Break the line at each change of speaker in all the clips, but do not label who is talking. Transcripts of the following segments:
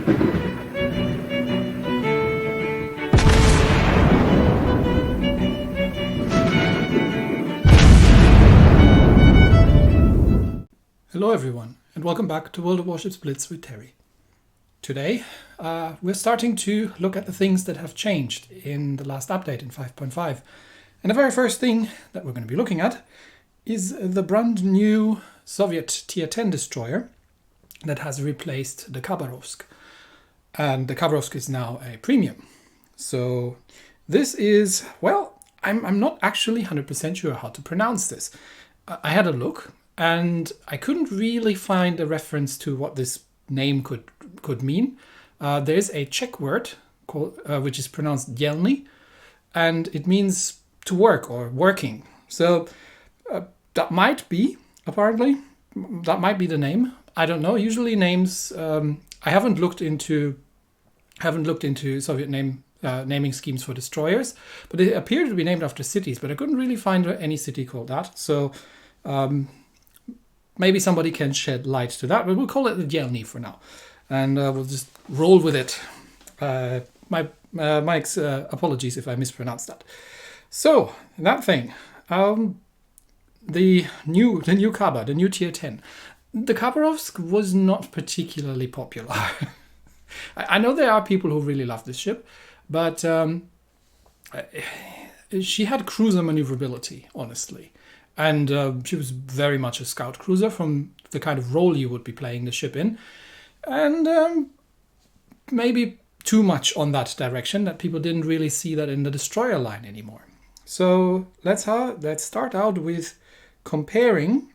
Hello everyone, and welcome back to World of Warships Blitz with Terry. Today, we're starting to look at the things that have changed in the last update in 5.5. And the very first thing that we're going to be looking at is the brand new Soviet Tier 10 destroyer that has replaced the Khabarovsk. And the Khabarovsk is now a premium. So this is, well, I'm not actually 100% sure how to pronounce this. I had a look and I couldn't really find a reference to what this name could mean. There's a Czech word called, which is pronounced Delny, and it means to work or working. So that might be, apparently, that might be the name. I don't know. Usually names, I haven't looked into Soviet naming schemes for destroyers, but they appear to be named after cities, but I couldn't really find any city called that. So maybe somebody can shed light to that, but we'll call it the Delny for now. And we'll just roll with it. Mike's apologies if I mispronounced that. So, that thing. The new Khabar, the new Tier 10. The Khabarovsk was not particularly popular. I know there are people who really love this ship, but she had cruiser maneuverability, honestly. And she was very much a scout cruiser from the kind of role you would be playing the ship in. And maybe too much on that direction that people didn't really see that in the destroyer line anymore. So let's start out with comparing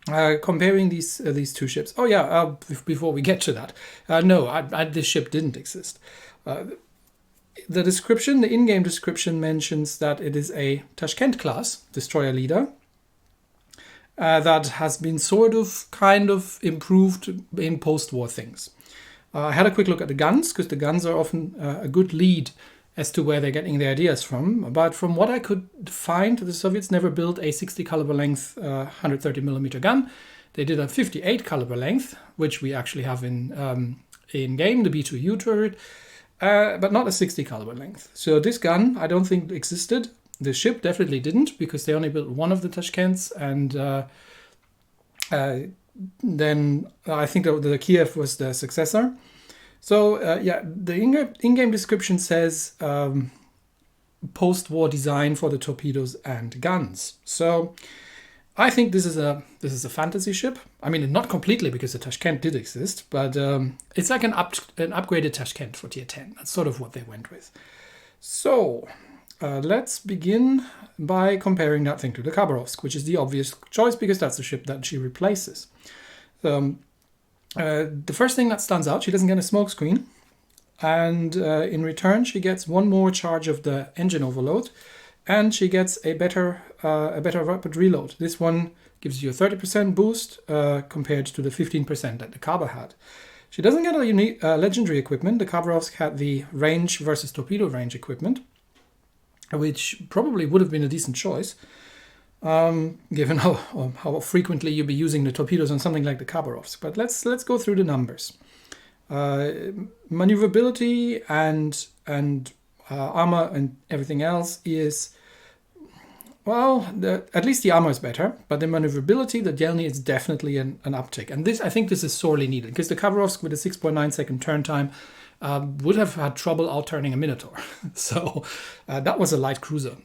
these two ships. Oh yeah, before we get to that, no, this ship didn't exist. The description, the in-game description mentions that it is a Tashkent class destroyer leader that has been kind of improved in post-war things. I had a quick look at the guns, because the guns are often a good lead as to where they're getting their ideas from. But from what I could find, the Soviets never built a 60 caliber length 130 millimeter gun. They did a 58 caliber length, which we actually have in game, the B2U turret. But not a 60 caliber length. So this gun, I don't think existed. The ship definitely didn't, because they only built one of the Tashkents, and then I think the Kiev was the successor. So yeah, the in-game description says post-war design for the torpedoes and guns. So I think this is a fantasy ship. I mean, not completely, because the Tashkent did exist, but it's like an upgraded Tashkent for Tier 10. That's sort of what they went with. So let's begin by comparing that thing to the Khabarovsk, which is the obvious choice because that's the ship that she replaces. The first thing that stands out, she doesn't get a smoke screen, and in return she gets one more charge of the engine overload. And she gets a better rapid reload. This one gives you a 30% boost compared to the 15% that the Khabar had. She doesn't get a unique legendary equipment. The Khabarovsk had the range versus torpedo range equipment, which probably would have been a decent choice, given how frequently you'll be using the torpedoes on something like the Khabarovsk. But let's go through the numbers. Maneuverability and armor and everything else is, well, at least the armor is better, but the maneuverability, the Delny, is definitely an uptick. And I think this is sorely needed, because the Khabarovsk with a 6.9 second turn time would have had trouble outturning a Minotaur. So that was a light cruiser.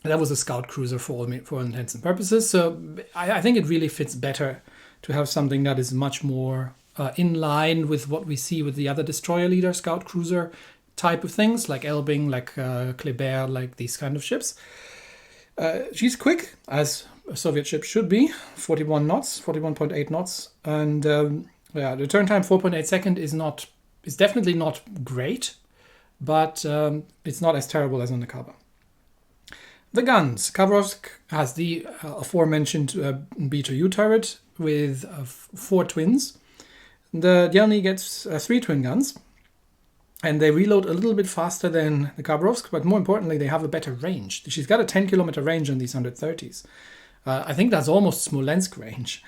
That was a scout cruiser for all intents and purposes. So I think it really fits better to have something that is much more in line with what we see with the other destroyer leader, scout cruiser type of things, like Elbing, like Kleber, like these kind of ships. She's quick, as a Soviet ship should be, 41.8 knots. And yeah, the turn time 4.8 second is definitely not great, but it's not as terrible as on the Khabar. The guns. Khabarovsk has the aforementioned B2U turret with 4 twins. The Delny gets 3 twin guns, and they reload a little bit faster than the Khabarovsk, but more importantly, they have a better range. She's got a 10 kilometer range on these 130s. I think that's almost Smolensk range.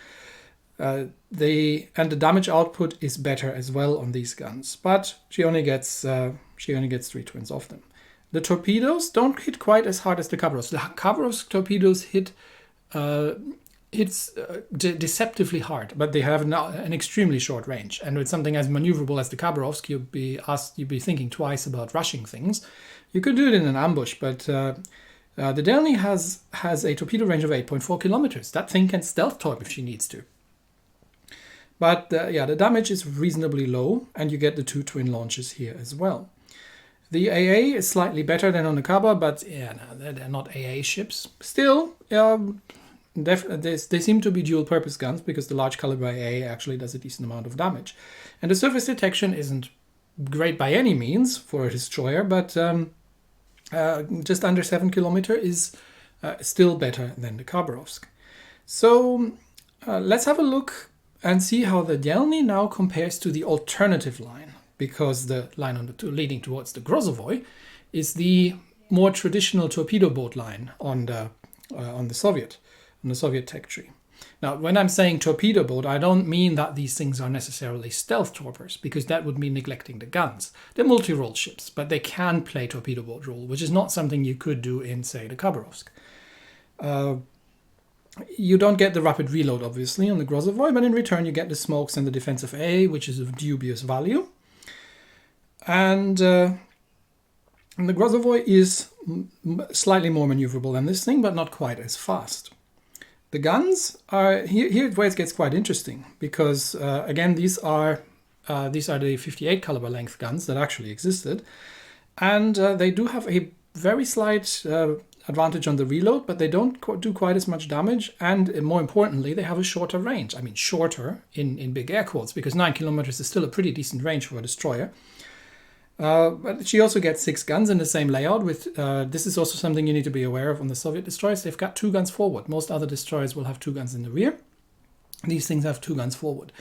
the damage output is better as well on these guns, but she only gets 3 twins off them. The torpedoes don't hit quite as hard as the Khabarovsk. The Khabarovsk torpedoes hit deceptively hard, but they have an extremely short range. And with something as maneuverable as the Khabarovsk, you'd be thinking twice about rushing things. You could do it in an ambush, but the Delny has a torpedo range of 8.4 kilometers. That thing can stealth torp if she needs to. But the damage is reasonably low, and you get the 2 twin launches here as well. The AA is slightly better than on the Kaba, but they're not AA ships. Still, they seem to be dual-purpose guns because the large caliber AA actually does a decent amount of damage. And the surface detection isn't great by any means for a destroyer, but just under 7 kilometer is still better than the Khabarovsk. So let's have a look and see how the Delny now compares to the alternative line, because the line on the leading towards the Grozovoy is the more traditional torpedo boat line on the Soviet tech tree. Now, when I'm saying torpedo boat, I don't mean that these things are necessarily stealth torpers, because that would mean neglecting the guns. They're multi-role ships, but they can play torpedo boat role, which is not something you could do in, say, the Khabarovsk. You don't get the rapid reload, obviously, on the Grozovoy, but in return you get the smokes and the defensive A, which is of dubious value. And the Grozovoy is slightly more maneuverable than this thing, but not quite as fast. The guns are here where it gets quite interesting, because again, these are the 58 caliber length guns that actually existed, and they do have a very slight advantage on the reload, but they don't do quite as much damage, and more importantly, they have a shorter range. I mean, shorter in big air quotes, because 9 kilometers is still a pretty decent range for a destroyer. But she also gets 6 guns in the same layout. With this is also something you need to be aware of on the Soviet destroyers. They've got 2 guns forward. Most other destroyers will have 2 guns in the rear. These things have 2 guns forward,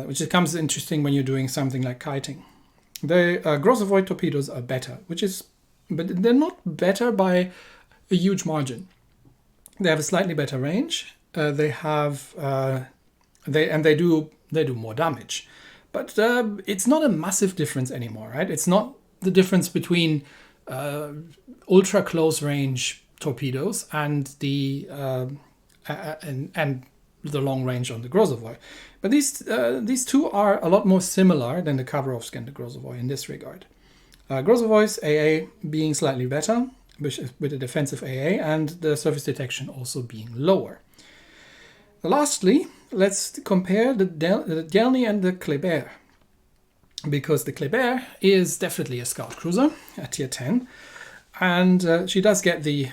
which becomes interesting when you're doing something like kiting. The Grozovoy torpedoes are better, but they're not better by a huge margin. They have a slightly better range. They do more damage. But it's not a massive difference anymore, right? It's not the difference between ultra close range torpedoes and the long range on the Grozovoy. But these two are a lot more similar than the Khabarovsk and the Grozovoy in this regard. Grozovoy's AA being slightly better with a defensive AA, and the surface detection also being lower. Lastly, let's compare the Delny and the Kleber, because the Kleber is definitely a scout cruiser at tier 10, and she does get the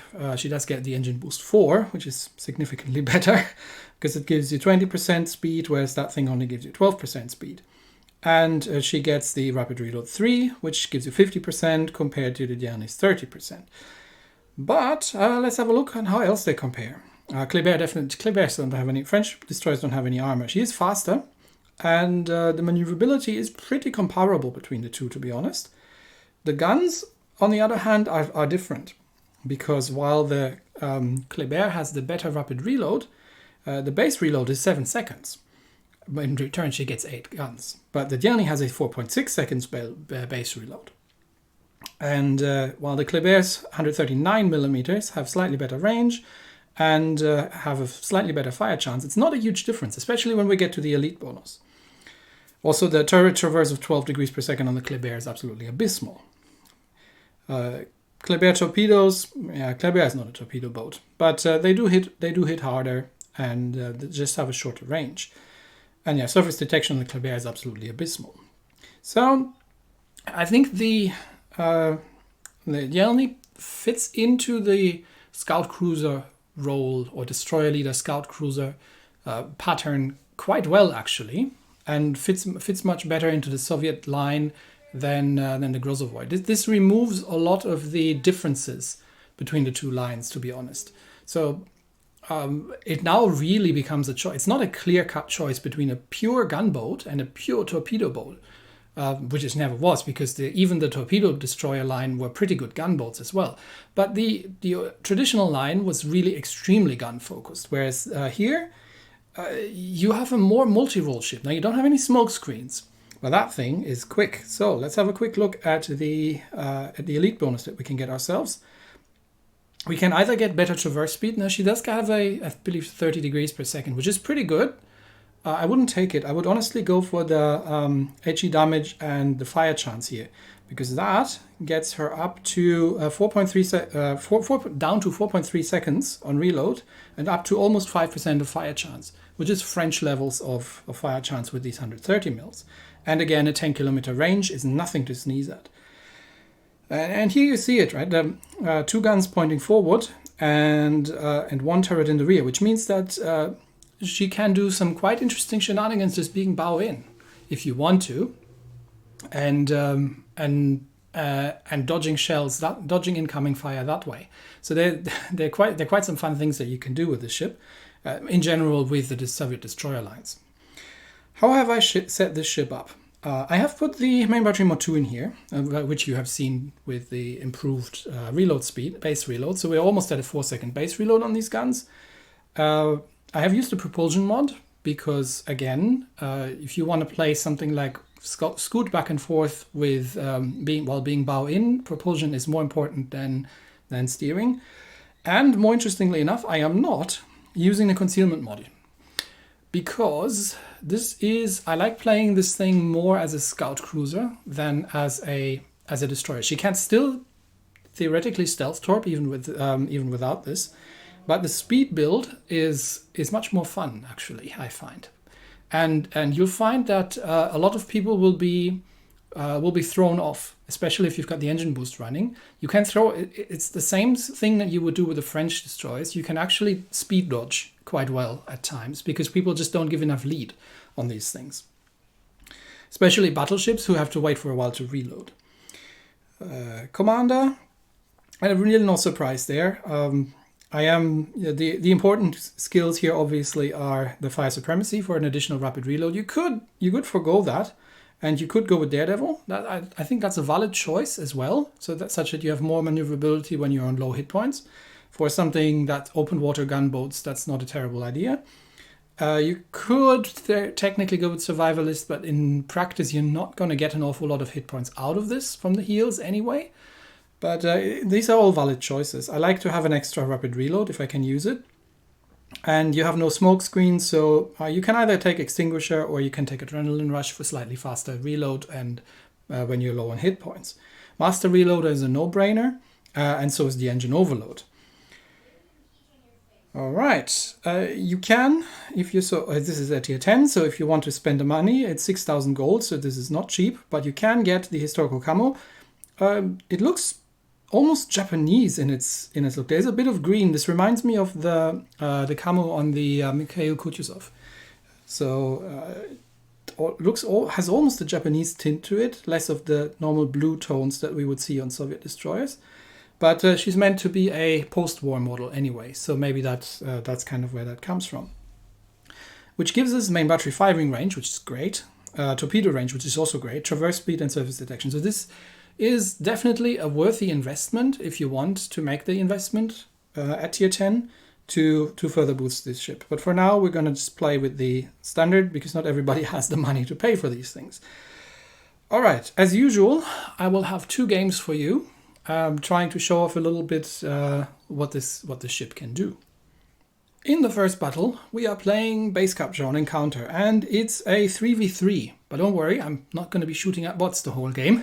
engine boost 4, which is significantly better because it gives you 20% speed, whereas that thing only gives you 12% speed. And she gets the rapid reload 3, which gives you 50% compared to the Delny's 30%. But let's have a look on how else they compare. Kleber don't have any, French destroyers don't have any armor. She is faster, and the maneuverability is pretty comparable between the two, to be honest. The guns, on the other hand, are different, because while the Kleber has the better rapid reload, the base reload is 7 seconds. In return, she gets 8 guns. But the Delny has a 4.6 seconds base reload. And while the Kleber's 139 millimeters have slightly better range and have a slightly better fire chance, it's not a huge difference, especially when we get to the elite bonus. Also, the turret traverse of 12 degrees per second on the Kleber is absolutely abysmal. Kleber torpedoes, Kleber is not a torpedo boat, but they do hit harder, and they just have a shorter range. And yeah, surface detection on the Kleber is absolutely abysmal. So I think the Delny fits into the scout cruiser role, or destroyer leader scout cruiser pattern quite well, actually, and fits much better into the Soviet line than the Grozovoy. This removes a lot of the differences between the two lines, to be honest. So it now really becomes a choice. It's not a clear-cut choice between a pure gunboat and a pure torpedo boat, which it never was, because even the torpedo destroyer line were pretty good gunboats as well. But the traditional line was really extremely gun-focused, whereas here you have a more multi-role ship. Now you don't have any smoke screens, but that thing is quick. So let's have a quick look at the elite bonus that we can get ourselves. We can either get better traverse speed. Now she does have I believe 30 degrees per second, which is pretty good. I wouldn't take it. I would honestly go for the HE damage and the fire chance here, because that gets her up to 4.3 down to 4.3 seconds on reload and up to almost 5% of fire chance, which is French levels of fire chance with these 130 mils. And again, a 10-kilometer range is nothing to sneeze at. And here you see it, right? 2 guns pointing forward and 1 turret in the rear, which means that she can do some quite interesting shenanigans just being bow in, if you want to, and dodging shells, dodging incoming fire that way. So they're quite some fun things that you can do with the ship, in general with the Soviet destroyer lines. How have I set this ship up? I have put the main battery mod 2 in here, which you have seen with the improved reload speed, base reload. So we're almost at a 4-second base reload on these guns. I have used the propulsion mod because, again, if you want to play something like scoot back and forth with while being bow in, propulsion is more important than steering. And more interestingly enough, I am not using the concealment mod, because I like playing this thing more as a scout cruiser than as a destroyer. She can still theoretically stealth torp even without this, but the speed build is much more fun, actually, I find. And you'll find that a lot of people will be thrown off, especially if you've got the engine boost running. You can throw it's the same thing that you would do with the French destroyers. You can actually speed dodge quite well at times because people just don't give enough lead on these things, especially battleships who have to wait for a while to reload. Commander, really no surprise there. The important skills here obviously are the fire supremacy for an additional rapid reload. You could forgo that, and you could go with Daredevil. I think that's a valid choice as well, so that such that you have more maneuverability when you're on low hit points. For something that open water gunboats, that's not a terrible idea. You could technically go with Survivalist, but in practice you're not going to get an awful lot of hit points out of this from the heals anyway. But these are all valid choices. I like to have an extra rapid reload if I can use it. And you have no smoke screen, so you can either take Extinguisher or you can take Adrenaline Rush for slightly faster reload and when you're low on hit points. Master Reloader is a no-brainer, and so is the Engine Overload. All right, you can, if you this is at tier 10, so if you want to spend the money, it's 6,000 gold, so this is not cheap, but you can get the historical camo. It looks almost Japanese in its look. There's a bit of green. This reminds me of the camo on the Mikhail Kutuzov. So has almost a Japanese tint to it, less of the normal blue tones that we would see on Soviet destroyers. But she's meant to be a post-war model anyway, so maybe that's kind of where that comes from. Which gives us main battery firing range, which is great, torpedo range, which is also great, traverse speed and surface detection. So this is definitely a worthy investment if you want to make the investment at tier 10 to further boost this ship. But for now, we're going to just play with the standard because not everybody has the money to pay for these things. All right, as usual, I will have 2 games for you. Trying to show off a little bit what the ship can do. In the first battle, we are playing base capture on encounter, and it's a 3v3. But don't worry, I'm not going to be shooting at bots the whole game.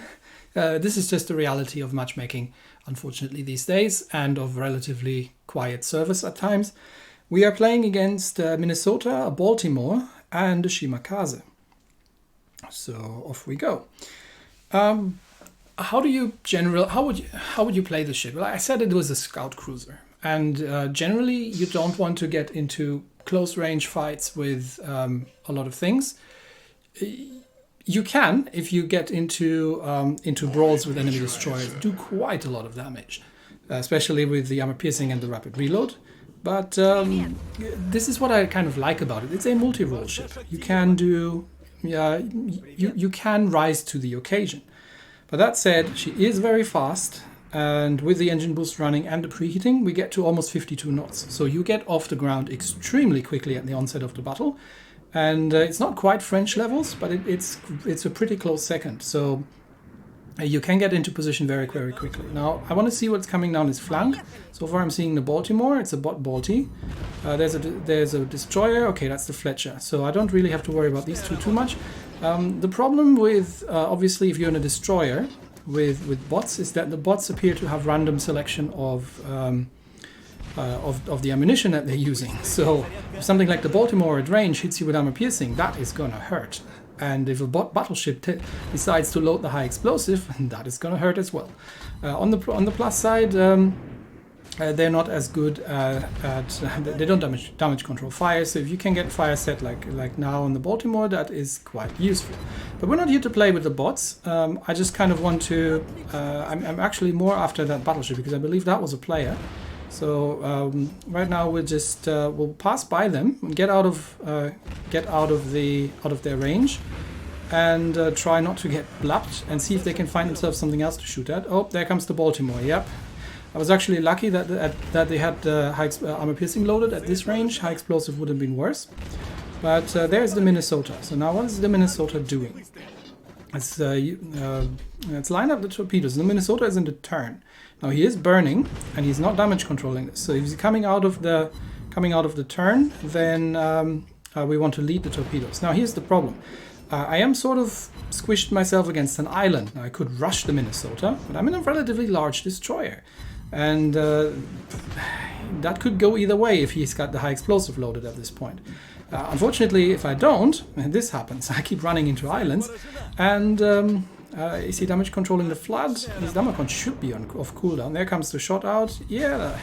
This is just the reality of matchmaking, unfortunately, these days, and of relatively quiet service at times. We are playing against Minnesota, Baltimore, and Shimakaze. So off we go. How would you play the ship? Well, I said it was a scout cruiser, and generally you don't want to get into close range fights with a lot of things. You can, if you get into brawls with enemy destroyers, do quite a lot of damage, especially with the armor piercing and the rapid reload. But this is what I kind of like about it. It's a multi-role ship. You can you can rise to the occasion. But that said, she is very fast, and with the engine boost running and the preheating, we get to almost 52 knots. So you get off the ground extremely quickly at the onset of the battle. And it's not quite French levels, but it's a pretty close second. So you can get into position very, very quickly. Now, I want to see what's coming down his flank. So far I'm seeing the Baltimore. It's a Balti. There's a destroyer. Okay, that's the Fletcher. So I don't really have to worry about these two too much. The problem with, obviously, if you're in a destroyer with bots, is that the bots appear to have random selection of the ammunition that they're using. So if something like the Baltimore at range hits you with armor piercing, that is gonna hurt. And if a battleship decides to load the high explosive, that is gonna hurt as well. On the plus side, they're not as good they don't damage control fire. So if you can get fire set like now on the Baltimore, that is quite useful. But we're not here to play with the bots. I just kind of want to. I'm actually more after that battleship because I believe that was a player. So right now we'll just we'll pass by them and get out of their range, and try not to get blapped and see if they can find themselves something else to shoot at. Oh, there comes the Baltimore. Yep, I was actually lucky that they had high armor piercing loaded at this range. High explosive would have been worse. But there's the Minnesota. So now what is the Minnesota doing? Let's line up the torpedoes. The Minnesota is in the turn. Now he is burning, and he's not damage controlling this. So if he's coming out of the turn, then we want to lead the torpedoes. Now here's the problem. I am sort of squished myself against an island. Now I could rush the Minnesota, but I'm in a relatively large destroyer. And that could go either way if he's got the high explosive loaded at this point. Unfortunately, if I don't, and this happens, I keep running into islands, and is he damage controlling the flood? His damage con should be off cooldown. There comes the shot out. Yeah.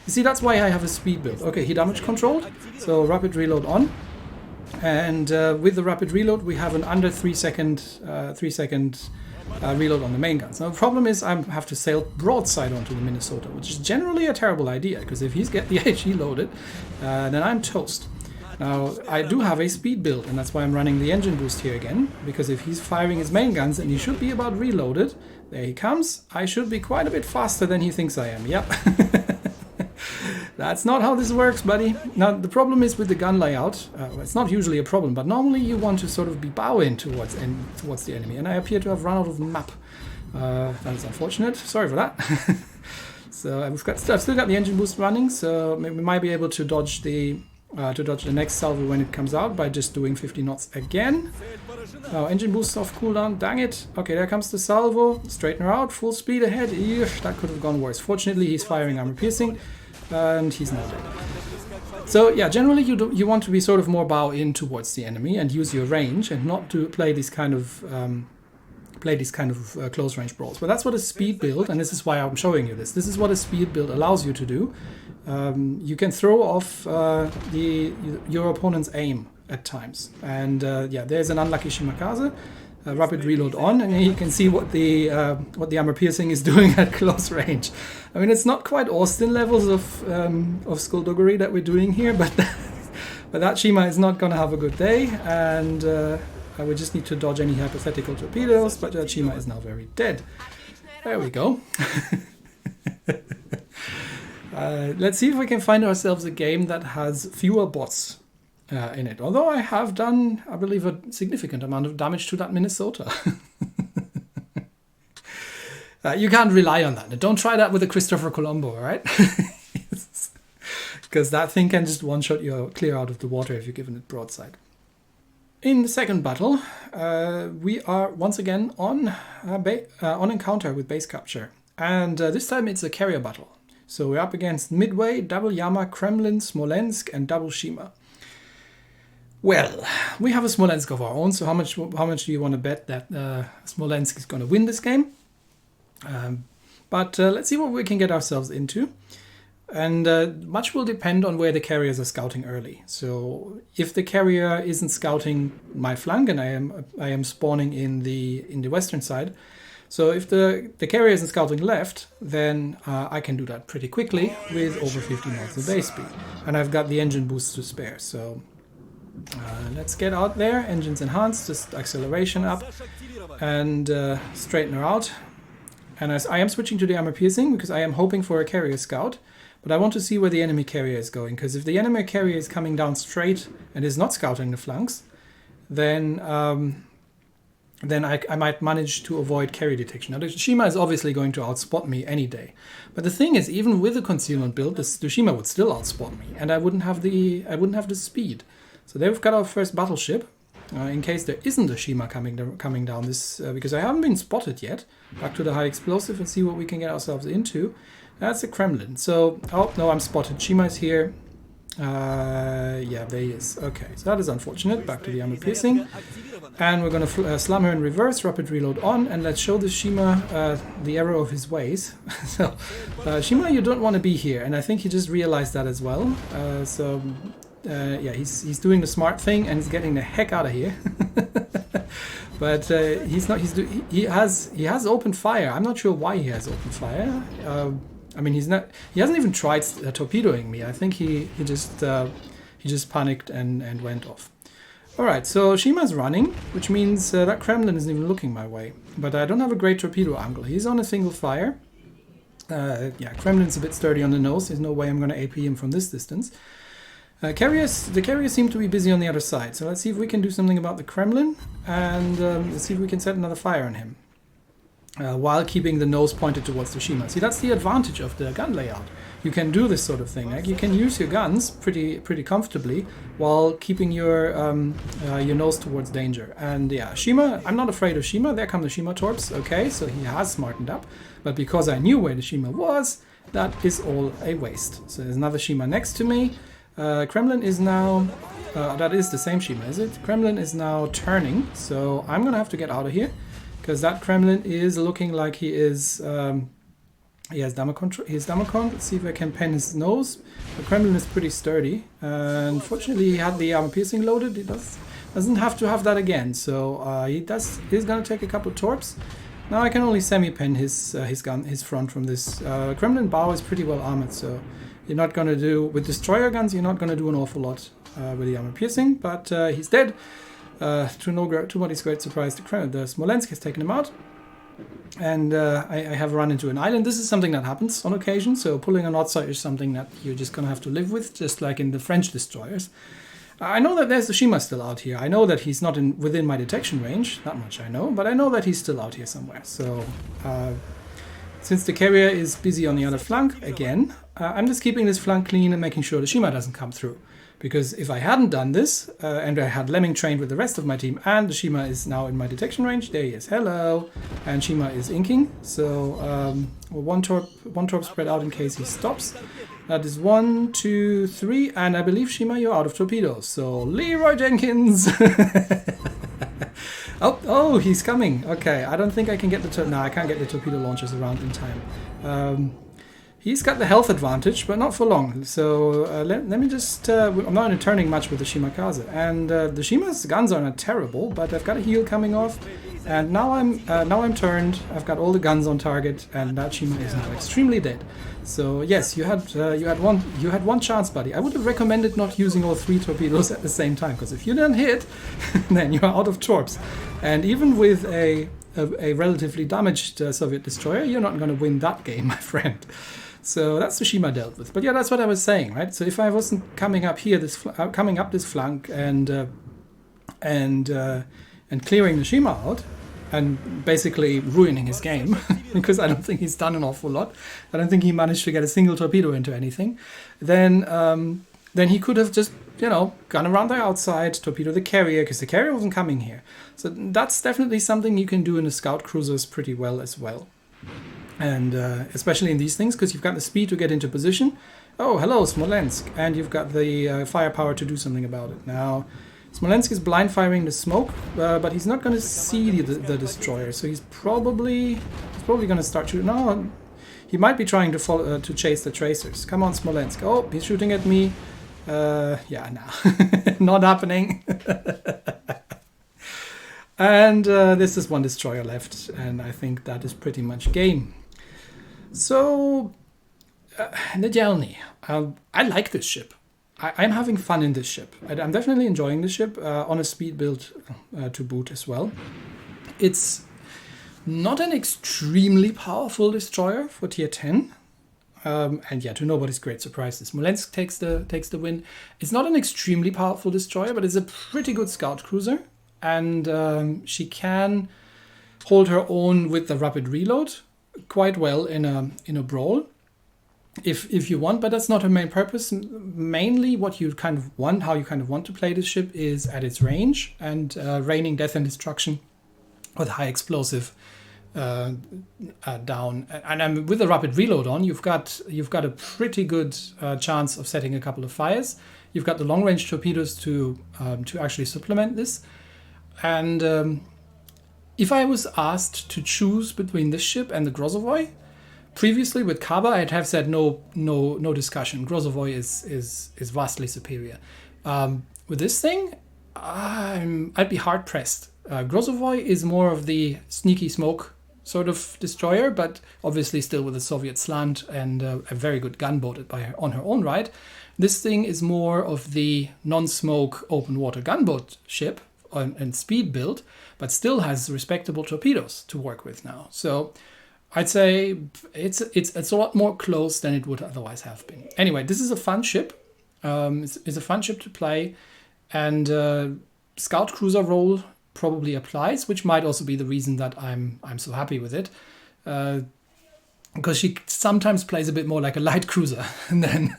You see, that's why I have a speed build. Okay, he damage controlled, so rapid reload on. And with the rapid reload, we have an under 3 second reload on the main guns. Now the problem is I have to sail broadside onto the Minnesota, which is generally a terrible idea, because if he's get the HE loaded, then I'm toast. Now I do have a speed build, and that's why I'm running the engine boost here again, because if he's firing his main guns and he should be about reloaded, there he comes, I should be quite a bit faster than he thinks I am. Yep. That's not how this works, buddy. Now, the problem is with the gun layout. It's not usually a problem, but normally you want to sort of be bowing towards the enemy, and I appear to have run out of the map. That is unfortunate. Sorry for that. So I've still got the engine boost running, so we might be able to dodge the next salvo when it comes out by just doing 50 knots again. Engine boost off cooldown. Dang it. Okay, there comes the salvo. Straighten her out. Full speed ahead. Eesh, that could have gone worse. Fortunately, he's firing armor piercing. And he's not dead. So yeah, generally you want to be sort of more bow in towards the enemy and use your range, and not to play these kind of close range brawls. But that's what a speed build, and this is why I'm showing you this. This is what a speed build allows you to do. You can throw off your opponent's aim at times, and yeah, there's an unlucky Shimakaze. Rapid reload on, and you can see what the armor piercing is doing at close range. I mean, it's not quite Austin levels of skullduggery that we're doing here, but that Shima is not going to have a good day, and we just need to dodge any hypothetical torpedoes. But that Shima is now very dead. There we go. Let's see if we can find ourselves a game that has fewer bots in it. Although I have done, I believe, a significant amount of damage to that Minnesota. You can't rely on that. Don't try that with a Christopher Colombo, all right? Because that thing can just one-shot you clear out of the water if you're given it broadside. In the second battle, we are once again on encounter with base capture. And this time it's a carrier battle. So we're up against Midway, Double Yama, Kremlin, Smolensk, and Double Shima. Well, we have a Smolensk of our own, so how much do you want to bet that Smolensk is going to win this game? But let's see what we can get ourselves into. And much will depend on where the carriers are scouting early. So if the carrier isn't scouting my flank, and I am spawning in the western side, so if the carrier isn't scouting left, then I can do that pretty quickly with over 50 knots of base speed. And I've got the engine boost to spare, so let's get out there. Engines enhanced, just acceleration up, and straighten her out. And as I am switching to the armor piercing because I am hoping for a carrier scout. But I want to see where the enemy carrier is going. Because if the enemy carrier is coming down straight and is not scouting the flanks, then I might manage to avoid carrier detection. Now the Tsushima is obviously going to outspot me any day. But the thing is, even with the concealment build, the Tsushima would still outspot me. And I wouldn't have the speed. So there we've got our first battleship. In case there isn't a Shima coming down this, because I haven't been spotted yet. Back to the high explosive and see what we can get ourselves into. That's the Kremlin. So, oh no, I'm spotted. Shima is here. Yeah, there he is. Okay, so that is unfortunate. Back to the armor piercing. And we're going to slam her in reverse, rapid reload on, and let's show the Shima the error of his ways. So, Shima, you don't want to be here, and I think he just realized that as well. Yeah, he's doing the smart thing and he's getting the heck out of here. But he's not. He has open fire. I'm not sure why he has open fire. I mean, he hasn't even tried torpedoing me. I think he just panicked and went off. All right, so Shima's running, which means that Kremlin isn't even looking my way. But I don't have a great torpedo angle. He's on a single fire. Yeah, Kremlin's a bit sturdy on the nose. There's no way I'm going to AP him from this distance. The carriers seem to be busy on the other side, so let's see if we can do something about the Kremlin, and let's see if we can set another fire on him, while keeping the nose pointed towards the Shima. See, that's the advantage of the gun layout. You can do this sort of thing. Like, you can use your guns pretty comfortably while keeping your nose towards danger. And yeah, Shima, I'm not afraid of Shima. There come the Shima torps. Okay, so he has smartened up, but because I knew where the Shima was, that is all a waste. So there's another Shima next to me. Kremlin is now, that is the same Shima, is it? Kremlin is now turning, so I'm gonna have to get out of here, because that Kremlin is looking like he is, he has Damacon. Let's see if I can pen his nose. The Kremlin is pretty sturdy, and fortunately he had the armor piercing loaded. He doesn't have to have that again, so he's gonna take a couple torps. Now I can only semi-pen his front from this. Kremlin bow is pretty well armored, so you're not going to do, with destroyer guns, you're not going to do an awful lot with the armor piercing, but he's dead. To nobody's great surprise, the Smolensk has taken him out. And I have run into an island. This is something that happens on occasion, so pulling an outside is something that you're just going to have to live with, just like in the French destroyers. I know that there's the Shima still out here. I know that he's not within my detection range, that much I know, but I know that he's still out here somewhere. So, since the carrier is busy on the other flank, again, I'm just keeping this flank clean and making sure the Shima doesn't come through. Because if I hadn't done this, and I had Lemming trained with the rest of my team, and the Shima is now in my detection range, there he is, hello, and Shima is inking, so one torp spread out in case he stops. That is 1, 2, 3, and I believe, Shima, you're out of torpedoes, so Leroy Jenkins! Oh, he's coming, okay, I don't think I can get no, I can't get the torpedo launchers around in time. He's got the health advantage, but not for long. So let me just... I'm not turning much with the Shimakaze. And the Shima's guns are not terrible, but I've got a heal coming off. And now I'm turned. I've got all the guns on target, and that Shima is now extremely dead. So yes, you had one chance, buddy. I would have recommended not using all 3 torpedoes at the same time, because if you don't hit, then you're out of torps. And even with a relatively damaged Soviet destroyer, you're not going to win that game, my friend. So that's the Shima dealt with. But yeah, that's what I was saying, right? So if I wasn't coming up here, coming up this flank and clearing the Shima out, and basically ruining his game, because I don't think he's done an awful lot. I don't think he managed to get a single torpedo into anything. Then he could have just, gone around the outside, torpedo the carrier, because the carrier wasn't coming here. So that's definitely something you can do in the scout cruisers pretty well as well. And especially in these things, because you've got the speed to get into position. Oh, hello, Smolensk. And you've got the firepower to do something about it. Now, Smolensk is blind firing the smoke, but he's not going to see the destroyer. So he's probably going to start shooting. No, he might be trying to chase the tracers. Come on, Smolensk. Oh, he's shooting at me. Yeah, no, not happening. And there's just one destroyer left, and I think that is pretty much game. So, the Delny. I like this ship. I'm having fun in this ship. I'm definitely enjoying this ship on a speed build to boot as well. It's Not an extremely powerful destroyer for tier 10. And yeah, to nobody's great surprise, Smolensk takes the win. It's not an extremely powerful destroyer, but it's a pretty good scout cruiser. And she can hold her own with the rapid reload quite well in a brawl, if you want. But that's not her main purpose. Mainly, what you kind of want, how you kind of want to play this ship, is at its range and raining death and destruction with high explosive down. And with the rapid reload on, you've got a pretty good chance of setting a couple of fires. You've got the long range torpedoes to actually supplement this. And if I was asked to choose between this ship and the Grozovoi, previously with Kaba, I'd have said no discussion. Grozovoi is vastly superior. With this thing, I'd be hard pressed. Grozovoi is more of the sneaky smoke sort of destroyer, but obviously still with a Soviet slant and a very good gunboat on her own right. This thing is more of the non-smoke open water gunboat ship and speed build, but still has respectable torpedoes to work with now. So I'd say it's a lot more close than it would otherwise have been. Anyway, this is a fun ship. It's a fun ship to play, and scout cruiser role probably applies, which might also be the reason that I'm so happy with it, because she sometimes plays a bit more like a light cruiser than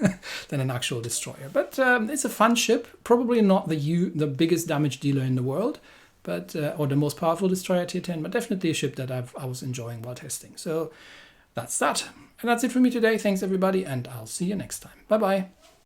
an actual destroyer. But it's a fun ship, probably not the biggest damage dealer in the world, but or the most powerful destroyer tier 10, but definitely a ship that I was enjoying while testing. So that's that, and that's it for me today. Thanks everybody, and I'll see you next time. Bye bye.